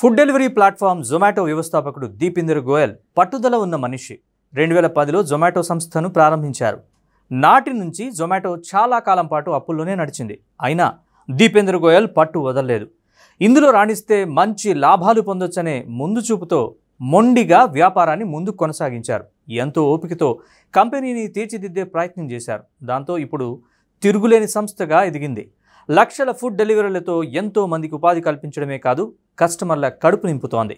Food delivery platform Zomato వ్యవస్థాపకుడు దీపేందర్ గోయల్ పట్టుదల ఉన్న మనిషి. 2010లో జొమాటో సంస్థను ప్రారంభించారు. నాటి నుంచి జొమాటో చాలా కాలం పాటు అప్పుల్లోనే నడిచింది. అయినా దీపేందర్ గోయల్ పట్టు వదలలేదు. ఇందులో రాణిస్తే మంచి లాభాలు పొందొచ్చనే ముందు చూపుతో మొండిగా వ్యాపారాన్ని ముందుకు కొనసాగించారు. ఎంతో ఓపికతో కంపెనీని తీర్చిదిద్దే ప్రయత్నం చేశారు. దాంతో ఇప్పుడు తిరుగులేని సంస్థగా ఎదిగింది. లక్షల ఫుడ్ డెలివరీలతో ఎంతో మందికి ఉపాధి కల్పించడమే కాదు, కస్టమర్ల కడుపు నింపుతోంది.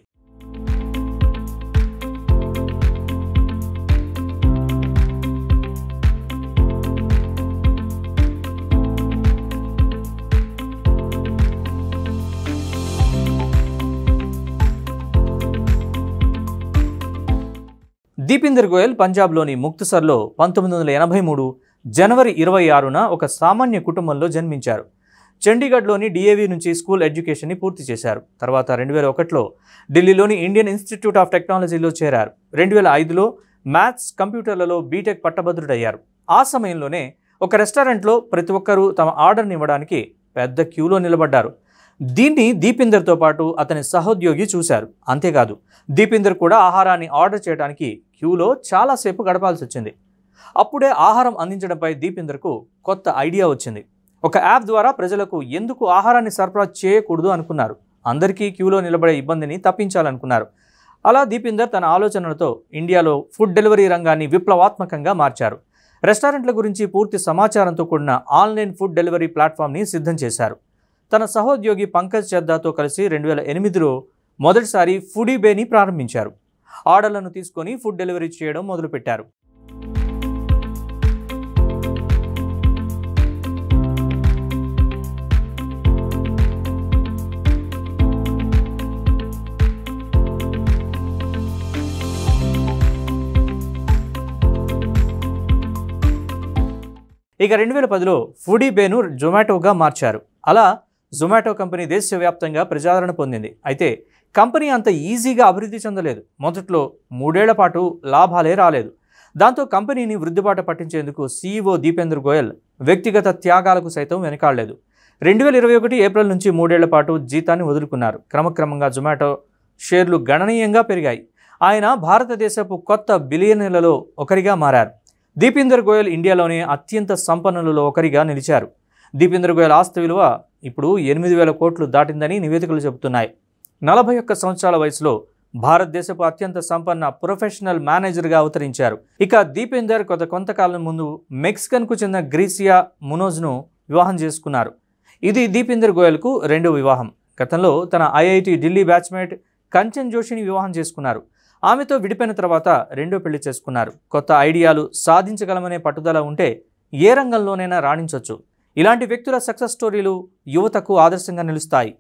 దీపేందర్ గోయల్ పంజాబ్లోని ముక్తసర్లో 1983 జనవరి 26న ఒక సామాన్య కుటుంబంలో జన్మించారు. చండీగఢ్లోని డిఏవి నుంచి స్కూల్ ఎడ్యుకేషన్ని పూర్తి చేశారు. తర్వాత 2001లో ఢిల్లీలోని ఇండియన్ ఇన్స్టిట్యూట్ ఆఫ్ టెక్నాలజీలో చేరారు. 2005లో మ్యాథ్స్ కంప్యూటర్లలో బీటెక్ పట్టభద్రుడయ్యారు. ఆ సమయంలోనే ఒక రెస్టారెంట్లో ప్రతి ఒక్కరూ తమ ఆర్డర్ని ఇవ్వడానికి పెద్ద క్యూలో నిలబడ్డారు. దీన్ని దీపేందర్తో పాటు అతని సహోద్యోగి చూశారు. అంతేకాదు, దీపేందర్ కూడా ఆహారాన్ని ఆర్డర్ చేయడానికి క్యూలో చాలాసేపు గడపాల్సి వచ్చింది. అప్పుడే ఆహారం అందించడంపై దీపేందర్కు కొత్త ఐడియా వచ్చింది. ఒక యాప్ ద్వారా ప్రజలకు ఎందుకు ఆహారాన్ని సరఫరా చేయకూడదు అనుకున్నారు. అందరికీ క్యూలో నిలబడే ఇబ్బందిని తప్పించాలనుకున్నారు. అలా దీపేందర్ తన ఆలోచనలతో ఇండియాలో ఫుడ్ డెలివరీ రంగాన్ని విప్లవాత్మకంగా మార్చారు. రెస్టారెంట్ల గురించి పూర్తి సమాచారంతో కూడిన ఆన్లైన్ ఫుడ్ డెలివరీ ప్లాట్ఫామ్ని సిద్ధం చేశారు. తన సహోద్యోగి పంకజ్ చద్దాతో కలిసి 2008లో మొదటిసారి ఫుడీబేని ప్రారంభించారు. ఆర్డర్లను తీసుకొని ఫుడ్ డెలివరీ చేయడం మొదలుపెట్టారు. ఇక 2010లో ఫుడీబేను జొమాటోగా మార్చారు. అలా జొమాటో కంపెనీ దేశవ్యాప్తంగా ప్రజాదరణ పొందింది. అయితే కంపెనీ అంత ఈజీగా అభివృద్ధి చెందలేదు. మొదట్లో 3 ఏళ్ల పాటు లాభాలే రాలేదు. దాంతో కంపెనీని వృద్ధిబాట పట్టించేందుకు సీఈఓ దీపేందర్ గోయల్ వ్యక్తిగత త్యాగాలకు సైతం వెనకాడలేదు. 2021 ఏప్రిల్ నుంచి 3 ఏళ్ల పాటు జీతాన్ని వదులుకున్నారు. క్రమక్రమంగా జొమాటో షేర్లు గణనీయంగా పెరిగాయి. ఆయన భారతదేశపు కొత్త బిలియనీర్లలో ఒకరిగా మారారు. దీపేందర్ గోయల్ ఇండియాలోనే అత్యంత సంపన్నులలో ఒకరిగా నిలిచారు. దీపేందర్ గోయల్ ఆస్తి విలువ ఇప్పుడు 8,000 కోట్లు దాటిందని నివేదికలు చెబుతున్నాయి. 41 సంవత్సరాల వయసులో భారతదేశపు అత్యంత సంపన్న ప్రొఫెషనల్ మేనేజర్గా అవతరించారు. ఇక దీపేందర్ కొంతకాలం ముందు మెక్సికన్కు చెందిన గ్రీసియా మునోజ్ను వివాహం చేసుకున్నారు. ఇది దీపేందర్ గోయల్కు రెండో వివాహం. గతంలో తన ఐఐటి ఢిల్లీ బ్యాచ్మేట్ కంచన్ జోషిని వివాహం చేసుకున్నారు. ఆమెతో విడిపోయిన తర్వాత రెండో పెళ్లి చేసుకున్నారు. కొత్త ఐడియాలు సాధించగలమనే పట్టుదల ఉంటే ఏ రంగంలోనైనా రాణించవచ్చు. ఇలాంటి వ్యక్తుల సక్సెస్ స్టోరీలు యువతకు ఆదర్శంగా నిలుస్తాయి.